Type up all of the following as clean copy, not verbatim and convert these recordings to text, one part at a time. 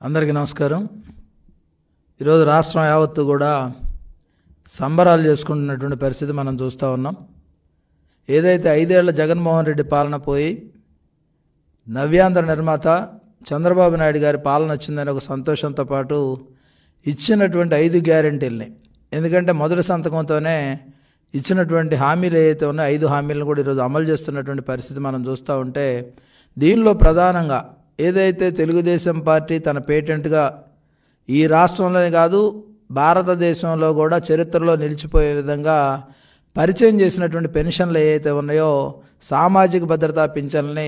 అందరికీ నమస్కారం. ఈరోజు రాష్ట్రం యావత్తు కూడా సంబరాలు చేసుకుంటున్నటువంటి పరిస్థితి మనం చూస్తూ ఉన్నాం. ఏదైతే 5 ఏళ్ల జగన్మోహన్ రెడ్డి పాలన పోయి నవ్యాంధ్ర నిర్మాత చంద్రబాబు నాయుడు గారి పాలన వచ్చిందని ఒక సంతోషంతో పాటు ఇచ్చినటువంటి 5 గ్యారెంటీలని, ఎందుకంటే మొదటి సంతకంతోనే ఇచ్చినటువంటి హామీలు ఏవైతే ఉన్నాయో 5 హామీలను కూడా ఈరోజు అమలు చేస్తున్నటువంటి పరిస్థితి మనం చూస్తూ ఉంటే, దీనిలో ప్రధానంగా ఏదైతే తెలుగుదేశం పార్టీ తన పేటెంట్గా ఈ రాష్ట్రంలోనే కాదు భారతదేశంలో కూడా చరిత్రలో నిలిచిపోయే విధంగా పరిచయం చేసినటువంటి పెన్షన్లు ఏవైతే ఉన్నాయో, సామాజిక భద్రతా పింఛన్లని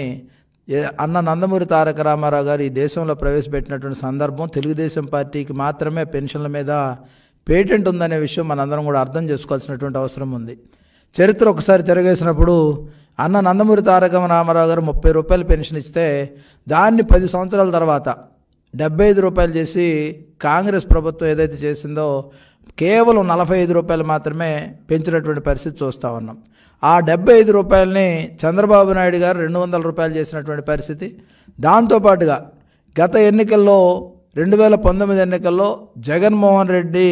అన్న నందమూరి తారక రామారావు గారు ఈ దేశంలో ప్రవేశపెట్టినటువంటి సందర్భం. తెలుగుదేశం పార్టీకి మాత్రమే పెన్షన్ల మీద పేటెంట్ ఉందనే విషయం మనందరం కూడా అర్థం చేసుకోవాల్సినటువంటి అవసరం ఉంది. చరిత్ర ఒకసారి తిరగేసినప్పుడు అన్న నందమూరి తారక రామారావు గారు 30 రూపాయలు పెన్షన్ ఇస్తే దాన్ని 10 సంవత్సరాల తర్వాత 75 రూపాయలు చేసి కాంగ్రెస్ ప్రభుత్వం ఏదైతే చేసిందో కేవలం 45 రూపాయలు మాత్రమే పెంచినటువంటి పరిస్థితి చూస్తూ ఉన్నాం. ఆ 75 రూపాయలని చంద్రబాబు నాయుడు గారు 200 రూపాయలు చేసినటువంటి పరిస్థితి. దాంతోపాటుగా గత ఎన్నికల్లో 2019 ఎన్నికల్లో జగన్మోహన్ రెడ్డి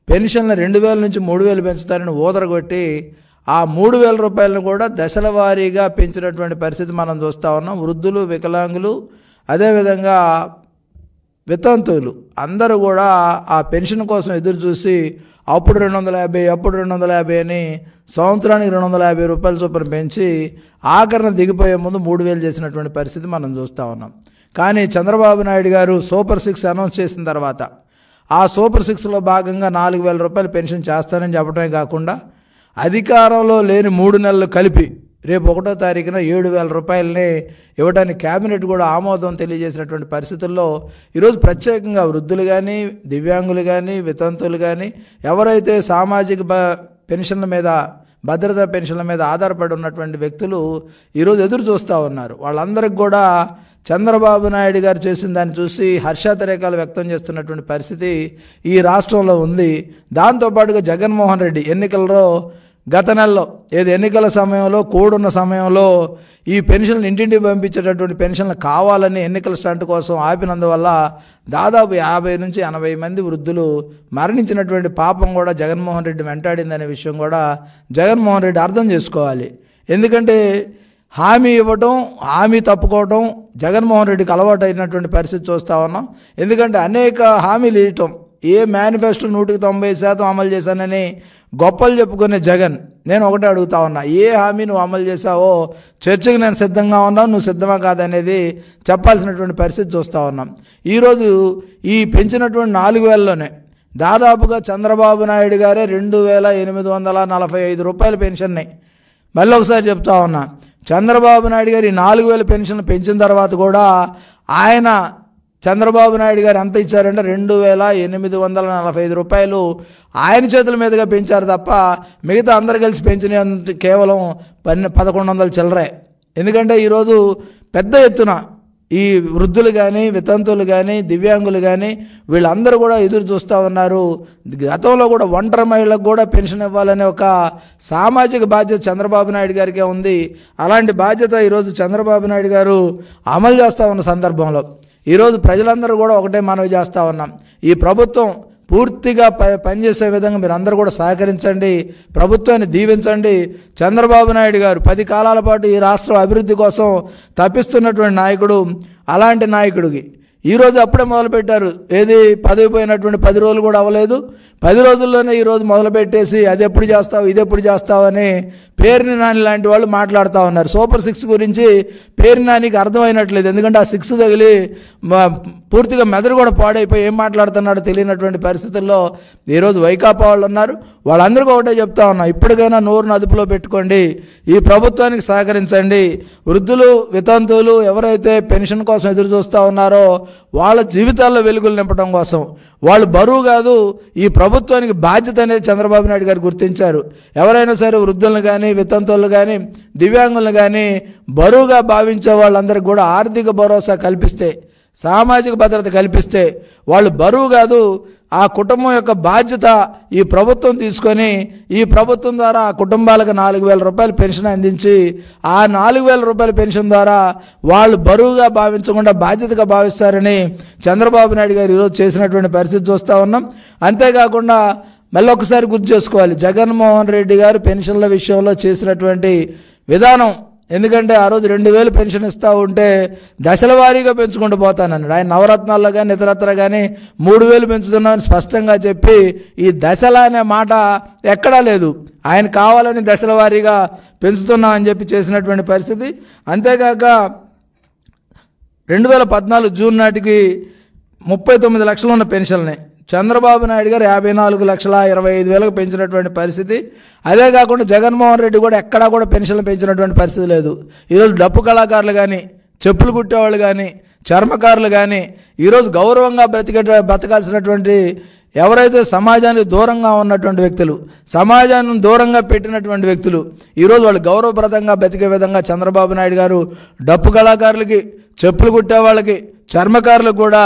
పెన్షన్లు 2000 నుంచి 3000 పెంచుతారని ఊదరగొట్టి ఆ 3000 రూపాయలను కూడా దశల వారీగా పెంచినటువంటి పరిస్థితి మనం చూస్తూ ఉన్నాం. వృద్ధులు, వికలాంగులు, అదేవిధంగా వితంతువులు అందరూ కూడా ఆ పెన్షన్ కోసం ఎదురు చూసి అప్పుడు 250 అని సంవత్సరానికి 250 రూపాయల చొప్పున పెంచి ఆఖరణ దిగిపోయే ముందు 3000 చేసినటువంటి పరిస్థితి మనం చూస్తూ ఉన్నాం. కానీ చంద్రబాబు నాయుడు గారు సూపర్ 6 అనౌన్స్ చేసిన తర్వాత ఆ సూపర్ 6లో భాగంగా 4000 రూపాయలు పెన్షన్ చేస్తానని చెప్పడమే కాకుండా అధికారంలో లేని 3 నెలలు కలిపి రేపు 1వ తారీఖున 7000 రూపాయలని ఇవ్వడానికి కేబినెట్ కూడా ఆమోదం తెలియజేసినటువంటి పరిస్థితుల్లో ఈరోజు ప్రత్యేకంగా వృద్ధులు కానీ, దివ్యాంగులు కానీ, వితంతువులు కానీ ఎవరైతే సామాజిక పెన్షన్ల మీద, భద్రతా పెన్షన్ల మీద ఆధారపడి ఉన్నటువంటి వ్యక్తులు ఈరోజు ఎదురు చూస్తూ ఉన్నారు. వాళ్ళందరికీ కూడా చంద్రబాబు నాయుడు గారు చేసిన దాన్ని చూసి హర్షాతిరేకాలు వ్యక్తం చేస్తున్నటువంటి పరిస్థితి ఈ రాష్ట్రంలో ఉంది. దాంతోపాటుగా జగన్మోహన్ రెడ్డి గత నెలలో ఎన్నికల సమయంలో కూడున్న సమయంలో ఈ పెన్షన్లు ఇంటింటికి పంపించేటటువంటి పెన్షన్లు కావాలని ఎన్నికల స్టంట్ కోసం ఆపినందువల్ల దాదాపు 50 నుంచి 80 మంది వృద్ధులు మరణించినటువంటి పాపం కూడా జగన్మోహన్ రెడ్డి వెంటాడిందనే విషయం కూడా జగన్మోహన్ రెడ్డి అర్థం చేసుకోవాలి. ఎందుకంటే హామీ ఇవ్వటం, హామీ తప్పుకోవటం జగన్మోహన్ రెడ్డికి అలవాటు అయినటువంటి పరిస్థితి చూస్తూ ఉన్నాం. ఎందుకంటే అనేక హామీలు ఇవ్వటం, ఏ మేనిఫెస్టో 190% అమలు చేశానని గొప్పలు చెప్పుకునే జగన్, నేను ఒకటే అడుగుతా ఉన్నా, ఏ హామీ నువ్వు అమలు చేశావో చర్చకు నేను సిద్ధంగా ఉన్నావు, నువ్వు సిద్ధమా కాదనేది చెప్పాల్సినటువంటి పరిస్థితి చూస్తూ ఉన్నాం. ఈరోజు ఈ పెంచినటువంటి 4000లోనే దాదాపుగా చంద్రబాబు నాయుడు గారే 2845 రూపాయల పెన్షన్ని, మళ్ళీ ఒకసారి చెప్తా ఉన్నా, చంద్రబాబు నాయుడు గారు ఈ 4000 పెన్షన్ పెంచిన తర్వాత కూడా చంద్రబాబు నాయుడు గారు ఎంత ఇచ్చారంటే 2845 రూపాయలు ఆయన చేతుల మీదుగా పెంచారు తప్ప మిగతా అందరు కలిసి పెంచిన కేవలం 1100 చిల్లరే. ఎందుకంటే ఈరోజు పెద్ద ఎత్తున ఈ వృద్ధులు కానీ, వితంతువులు కానీ, దివ్యాంగులు కానీ వీళ్ళందరూ కూడా ఎదురు చూస్తూ ఉన్నారు. గతంలో కూడా ఒంటరి మహిళలకు కూడా పెన్షన్ ఇవ్వాలనే ఒక సామాజిక బాధ్యత చంద్రబాబు నాయుడు గారికే ఉంది. అలాంటి బాధ్యత ఈరోజు చంద్రబాబు నాయుడు గారు అమలు చేస్తూ ఉన్న సందర్భంలో ఈరోజు ప్రజలందరూ కూడా ఒకటే మనవి చేస్తూ ఉన్నాం, ఈ ప్రభుత్వం పూర్తిగా పనిచేసే విధంగా మీరు అందరూ కూడా సహకరించండి, ప్రభుత్వాన్ని దీవించండి. చంద్రబాబు నాయుడు గారు 10 కాలాల పాటు ఈ రాష్ట్రం అభివృద్ధి కోసం తప్పిస్తున్నటువంటి నాయకుడు. అలాంటి నాయకుడికి ఈరోజు అప్పుడే మొదలుపెట్టారు, పదవి పోయినటువంటి 10 రోజులు కూడా అవ్వలేదు, 10 రోజుల్లోనే ఈరోజు మొదలుపెట్టేసి అది ఎప్పుడు చేస్తావు, ఇది ఎప్పుడు చేస్తావు అని పేరుని నాని లాంటి వాళ్ళు మాట్లాడుతూ ఉన్నారు. సూపర్ 6 గురించి పేరుని నానికి అర్థమైనట్లేదు. ఎందుకంటే ఆ 6 తగిలి పూర్తిగా మెదడు కూడా పాడైపోయి ఏం మాట్లాడుతున్నాడో తెలియనటువంటి పరిస్థితుల్లో ఈరోజు వైకాపా వాళ్ళు ఉన్నారు. వాళ్ళందరికీ ఒకటే చెప్తా ఉన్నా, ఇప్పటికైనా నోరును అదుపులో పెట్టుకోండి, ఈ ప్రభుత్వానికి సహకరించండి. వృద్ధులు, వితంతువులు ఎవరైతే పెన్షన్ కోసం ఎదురు చూస్తూ ఉన్నారో వాళ్ళ జీవితాల్లో వెలుగులు నింపడం కోసం, వాళ్ళు బరువు కాదు, ఈ ప్రభుత్వానికి బాధ్యత అనేది చంద్రబాబు నాయుడు గారు గుర్తించారు. ఎవరైనా సరే వృద్ధులను కానీ, వితంతువులు కానీ, దివ్యాంగులను కానీ బరువుగా భావించే వాళ్ళందరికీ కూడా ఆర్థిక భరోసా కల్పిస్తే సామాజిక భద్రత కల్పిస్తే వాళ్ళు బరువు కాదు, ఆ కుటుంబం యొక్క బాధ్యత ఈ ప్రభుత్వం తీసుకొని ఈ ప్రభుత్వం ద్వారా ఆ కుటుంబాలకు 4,000 రూపాయల పెన్షన్ అందించి ఆ 4,000 రూపాయల పెన్షన్ ద్వారా వాళ్ళు బరువుగా భావించకుండా బాధ్యతగా భావిస్తారని చంద్రబాబు నాయుడు గారు ఈరోజు చేసినటువంటి పరిస్థితి చూస్తూ ఉన్నాం. అంతేకాకుండా మళ్ళొకసారి గుర్తు చేసుకోవాలి, జగన్మోహన్ రెడ్డి గారు పెన్షన్ల విషయంలో చేసినటువంటి విధానం. ఎందుకంటే ఆ రోజు 2,000 పెన్షన్ ఇస్తూ ఉంటే దశల వారీగా పెంచుకుంటూ పోతానన్నాడు. ఆయన నవరత్నాల్లో కానీ ఇతరత్ర కానీ 3,000 పెంచుతున్నామని స్పష్టంగా చెప్పి ఈ దశల అనే మాట ఎక్కడా లేదు. ఆయన కావాలని దశల వారీగా పెంచుతున్నామని చెప్పి చేసినటువంటి పరిస్థితి. అంతేకాక 2014 జూన్ నాటికి 39 లక్షలు ఉన్న పెన్షన్ని చంద్రబాబు నాయుడు గారు 54,25,000 పెంచినటువంటి పరిస్థితి. అదే కాకుండా జగన్మోహన్ రెడ్డి కూడా ఎక్కడా కూడా పెన్షన్లు పెంచినటువంటి పరిస్థితి లేదు. ఈరోజు డప్పు కళాకారులు కానీ, చెప్పులు కుట్టేవాళ్ళు కానీ, చర్మకారులు కానీ ఈరోజు గౌరవంగా బతకాల్సినటువంటి ఎవరైతే సమాజానికి దూరంగా ఉన్నటువంటి వ్యక్తులు, సమాజాన్ని దూరంగా పెట్టినటువంటి వ్యక్తులు ఈరోజు వాళ్ళు గౌరవప్రదంగా బతికే విధంగా చంద్రబాబు నాయుడు గారు డప్పు కళాకారులకి, చెప్పులు కుట్టే వాళ్ళకి, చర్మకారులకు కూడా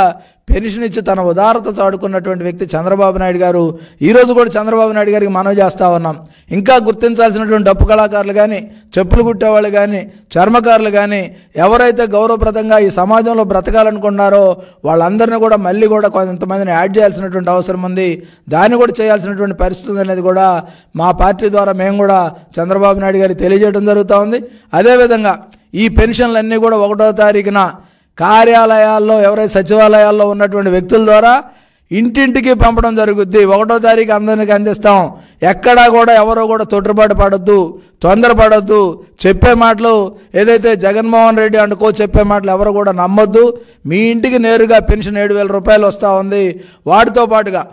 పెన్షన్ ఇచ్చి తన ఉదారత చాటుకున్నటువంటి వ్యక్తి చంద్రబాబు నాయుడు గారు. ఈరోజు కూడా చంద్రబాబు నాయుడు గారికి మనవి చేస్తూ ఉన్నాం, ఇంకా గుర్తించాల్సినటువంటి డప్పు కళాకారులు కానీ, చెప్పులు కుట్టేవాళ్ళు కానీ, చర్మకారులు కానీ ఎవరైతే గౌరవప్రదంగా ఈ సమాజంలో బ్రతకాలనుకున్నారో వాళ్ళందరినీ కూడా మళ్ళీ కూడా కొంతమందిని యాడ్ చేయాల్సినటువంటి అవసరం ఉంది. దాన్ని కూడా చేయాల్సినటువంటి పరిస్థితి అనేది కూడా మా పార్టీ ద్వారా మేము కూడా చంద్రబాబు నాయుడు గారికి తెలియజేయడం జరుగుతూ ఉంది. అదేవిధంగా ఈ పెన్షన్లన్నీ కూడా 1వ తారీఖున కార్యాలయాల్లో ఎవరైతే సచివాలయాల్లో ఉన్నటువంటి వ్యక్తుల ద్వారా ఇంటింటికి పంపడం జరుగుద్ది. 1వ తారీఖు అందరికీ అందిస్తాం. ఎక్కడా కూడా ఎవరో కూడా తొట్టుబాటు పడొద్దు, తొందరపడొద్దు. చెప్పే మాటలు ఏదైతే జగన్మోహన్ రెడ్డి అనుకో చెప్పే మాటలు ఎవరు కూడా నమ్మొద్దు. మీ ఇంటికి నేరుగా పెన్షన్ 7,000 రూపాయలు వస్తూ ఉంది. వాటితో పాటుగా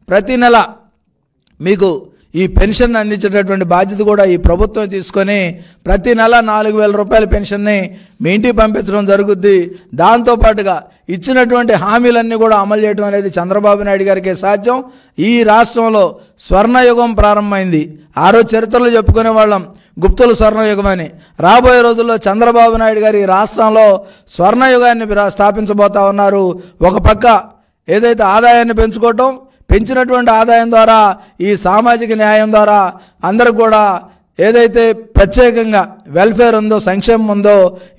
ప్రతి నెల మీకు ఈ పెన్షన్ అందించేటటువంటి బాధ్యత కూడా ఈ ప్రభుత్వం తీసుకొని ప్రతి నెల 4,000 రూపాయల పెన్షన్ని మీ ఇంటికి పంపించడం జరుగుద్ది. దాంతోపాటుగా ఇచ్చినటువంటి హామీలన్నీ కూడా అమలు చేయడం అనేది చంద్రబాబు నాయుడు గారికి సాధ్యం. ఈ రాష్ట్రంలో స్వర్ణయుగం ప్రారంభమైంది. ఆ రోజు చరిత్రలో చెప్పుకునే వాళ్ళం గుప్తుల స్వర్ణయుగం అని. రాబోయే రోజుల్లో చంద్రబాబు నాయుడు గారు ఈ రాష్ట్రంలో స్వర్ణయుగాన్ని స్థాపించబోతా ఉన్నారు. ఒక పక్క ఏదైతే ఆదాయాన్ని పెంచినటువంటి ఆదాయం ద్వారా ఈ సామాజిక న్యాయం ద్వారా అందరూ కూడా ఏదైతే ప్రత్యేకంగా వెల్ఫేర్ ఉందో, సంక్షేమం ఉందో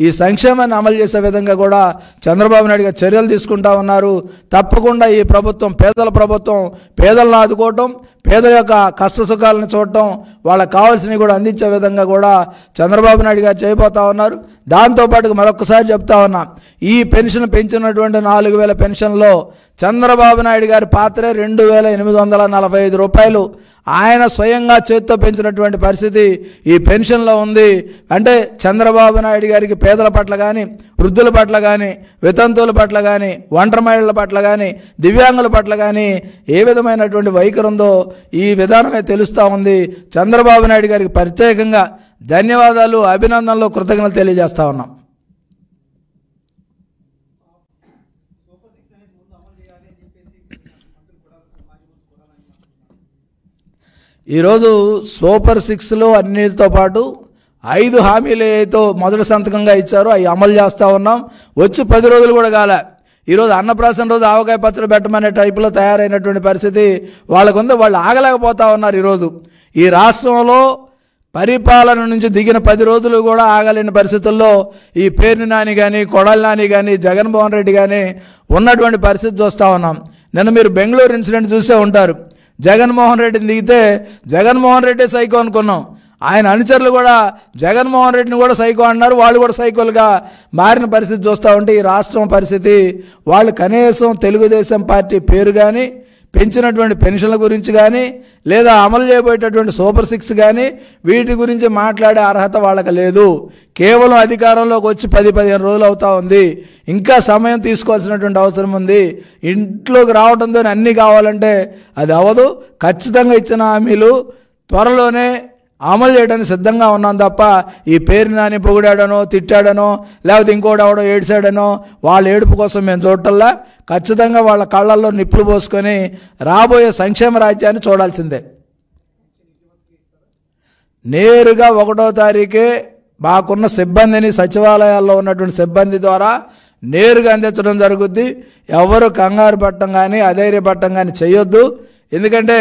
ఈ సంక్షేమాన్ని అమలు చేసే విధంగా కూడా చంద్రబాబు నాయుడు గారు చర్యలు తీసుకుంటా ఉన్నారు. తప్పకుండా ఈ ప్రభుత్వం పేదల ప్రభుత్వం, పేదలను ఆదుకోవటం, పేదల యొక్క కష్ట సుఖాలను చూడటం, వాళ్ళకి కావాల్సినవి కూడా అందించే విధంగా కూడా చంద్రబాబు నాయుడు గారు చేయబోతా ఉన్నారు. దాంతోపాటు మరొకసారి చెప్తా ఉన్నా, ఈ పెన్షన్ పెంచినటువంటి 4,000 పెన్షన్లో చంద్రబాబు నాయుడు గారి పాత్రే 2,845 రూపాయలు. ఆయన స్వయంగా చేతితో పెంచినటువంటి పరిస్థితి ఈ పెన్షన్లో ఉంది. అంటే చంద్రబాబు నాయుడు గారికి పేదల పట్ల కానీ, వృద్ధుల పట్ల కానీ, వితంతువుల పట్ల కానీ, ఒంటరి మహిళల పట్ల కానీ, దివ్యాంగుల పట్ల కానీ ఏ విధమైనటువంటి వైఖరి ఉందో ఈ విధానమే తెలుస్తూ ఉంది. చంద్రబాబు నాయుడు గారికి ప్రత్యేకంగా ధన్యవాదాలు, అభినందనలు, కృతజ్ఞతలు తెలియజేస్తా ఉన్నాం. ఈరోజు సూపర్ 6లో అన్నిటితో పాటు 5 హామీలు ఏతో మొదటి సంతకంగా ఇచ్చారో అవి అమలు చేస్తూ ఉన్నాం. వచ్చి 10 రోజులు కూడా కాలే. ఈరోజు అన్నప్రాసన రోజు ఆవకాయ పచ్చడి పెట్టమనే టైపులో తయారైనటువంటి పరిస్థితి వాళ్ళకు ఉంది. వాళ్ళు ఆగలేకపోతా ఉన్నారు. ఈరోజు ఈ రాష్ట్రంలో పరిపాలన నుంచి దిగిన 10 రోజులు కూడా ఆగలేని పరిస్థితుల్లో ఈ పేర్ని నాని కానీ, కొడాలి నాని కానీ, జగన్మోహన్ రెడ్డి కానీ ఉన్నటువంటి పరిస్థితి చూస్తూ ఉన్నాం. నిన్న మీరు బెంగళూరు ఇన్సిడెంట్ చూసే ఉంటారు. జగన్మోహన్ రెడ్డిని దిగితే జగన్మోహన్ రెడ్డి సైకో అనుకున్నాం. ఆయన అనుచరులు కూడా జగన్మోహన్ రెడ్డిని కూడా సైకో అన్నారు. వాళ్ళు కూడా సైకోలుగా మారిన పరిస్థితి చూస్తూ ఉంటే ఈ రాష్ట్రం పరిస్థితి, వాళ్ళు కనీసం తెలుగుదేశం పార్టీ పేరు కానీ, పెంచినటువంటి పెన్షన్ల గురించి కానీ, లేదా అమలు చేయబోయేటటువంటి సూపర్ 6 కానీ వీటి గురించి మాట్లాడే అర్హత వాళ్ళకి లేదు. కేవలం అధికారంలోకి వచ్చి 10-15 రోజులు అవుతా ఉంది. ఇంకా సమయం తీసుకోవాల్సినటువంటి అవసరం ఉంది. ఇంట్లోకి రావడంతో అన్నీ కావాలంటే అది అవ్వదు. ఖచ్చితంగా ఇచ్చిన హామీలు త్వరలోనే అమలు చేయడానికి సిద్ధంగా ఉన్నాం తప్ప ఈ పేరుని నాని పొగిడాడనో, తిట్టాడనో, లేకపోతే ఇంకోటి ఎవడో ఏడ్చాడనో వాళ్ళ ఏడుపు కోసం మేము చూడటల్లా. ఖచ్చితంగా వాళ్ళ కళ్ళల్లో నిప్పులు పోసుకొని రాబోయే సంక్షేమ రాజ్యాన్ని చూడాల్సిందే. నేరుగా 1వ తారీఖే మాకున్న సిబ్బందిని, సచివాలయాల్లో ఉన్నటువంటి సిబ్బంది ద్వారా నేరుగా అందించడం జరుగుద్ది. ఎవరు కంగారు పట్టడం కానీ అధైర్యపడటం కానీ చేయొద్దు. ఎందుకంటే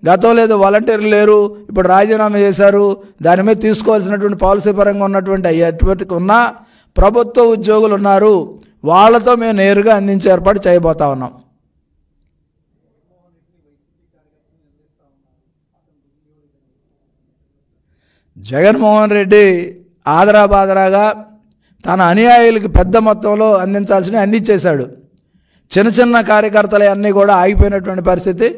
గతంలో ఏదో వాలంటీర్లు లేరు, ఇప్పుడు రాజీనామా చేశారు, దాని మీద తీసుకోవాల్సినటువంటి పాలసీ పరంగా ఉన్నటువంటి ఎటువంటి ఉన్నా ప్రభుత్వ ఉద్యోగులు ఉన్నారు, వాళ్ళతో మేము నేరుగా అందించే ఏర్పాటు చేయబోతా ఉన్నాం. జగన్మోహన్ రెడ్డి ఆదరాబాదరాగా తన అనుయాయులకి పెద్ద మొత్తంలో అందించాల్సినవి అందించేశాడు. చిన్న చిన్న కార్యకర్తలు అన్నీ కూడా ఆగిపోయినటువంటి పరిస్థితి.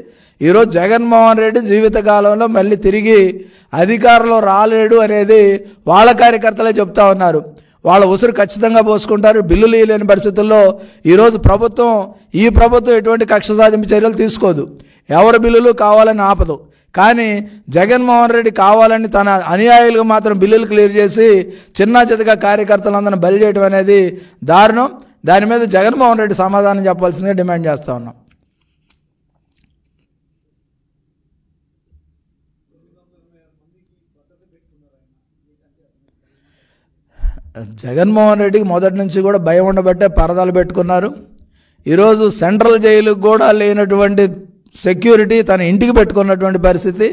ఈరోజు జగన్మోహన్ రెడ్డి జీవితకాలంలో మళ్ళీ తిరిగి అధికారంలో రాలేడు అనేది వాళ్ళ కార్యకర్తలే చెప్తా ఉన్నారు. వాళ్ళ ఉసురు ఖచ్చితంగా పోసుకుంటారు. బిల్లులు ఇవ్వలేని పరిస్థితుల్లో ఈరోజు ఈ ప్రభుత్వం ఎటువంటి కక్ష సాధింపు చర్యలు తీసుకోదు, ఎవరి బిల్లులు కావాలని ఆపదు. కానీ జగన్మోహన్ రెడ్డి కావాలని తన అనుయాయులకు మాత్రం బిల్లులు క్లియర్ చేసి చిన్న చితగా కార్యకర్తలందరినీ బలి చేయడం అనేది దారుణం. దాని మీద జగన్మోహన్ రెడ్డి సమాధానం చెప్పాల్సిందిగా డిమాండ్ చేస్తూ ఉన్నాం. జగన్మోహన్ రెడ్డికి మొదటి నుంచి కూడా భయం ఉండబట్టే పరదాలు పెట్టుకున్నారు. ఈరోజు సెంట్రల్ జైలుకు కూడా లేనటువంటి సెక్యూరిటీ తన ఇంటికి పెట్టుకున్నటువంటి పరిస్థితి.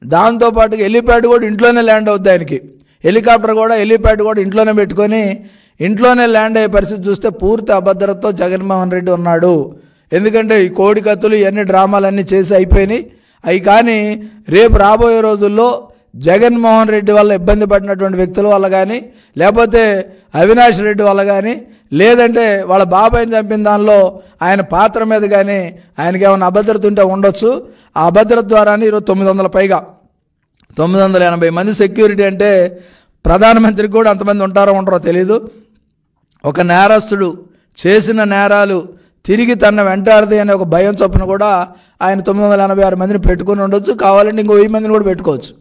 దాంతోపాటుగా హెలిప్యాడ్ కూడా ఇంట్లోనే ల్యాండ్ అవుద్ది ఆయనకి. హెలికాప్టర్ కూడా హెలిప్యాడ్ కూడా ఇంట్లోనే పెట్టుకొని ఇంట్లోనే ల్యాండ్ అయ్యే పరిస్థితి చూస్తే పూర్తి అభద్రతతో జగన్మోహన్ రెడ్డి ఉన్నాడు. ఎందుకంటే ఈ కోడి కత్తులు ఇవన్నీ డ్రామాలన్నీ చేసి అయిపోయినాయి. అవి కానీ రేపు రాబోయే రోజుల్లో జగన్మోహన్ రెడ్డి వల్ల ఇబ్బంది పడినటువంటి వ్యక్తుల వల్ల కానీ, లేకపోతే అవినాష్ రెడ్డి వల్ల కానీ, లేదంటే వాళ్ళ బాబాయిని చంపిన దానిలో ఆయన పాత్ర మీద కానీ ఆయనకి ఏమైనా అభద్రత ఉంటే ఉండొచ్చు. ఆ అభద్రత ద్వారానే ఈరోజు 900 పైగా 980 మంది సెక్యూరిటీ అంటే ప్రధానమంత్రికి కూడా అంతమంది ఉంటారో ఉండరో తెలీదు. ఒక నేరస్తుడు చేసిన నేరాలు తిరిగి తన వెంటాడది అనే ఒక భయం చొప్పున కూడా ఆయన 986 మందిని పెట్టుకుని ఉండొచ్చు. కావాలంటే ఇంకో 1000 మందిని కూడా పెట్టుకోవచ్చు.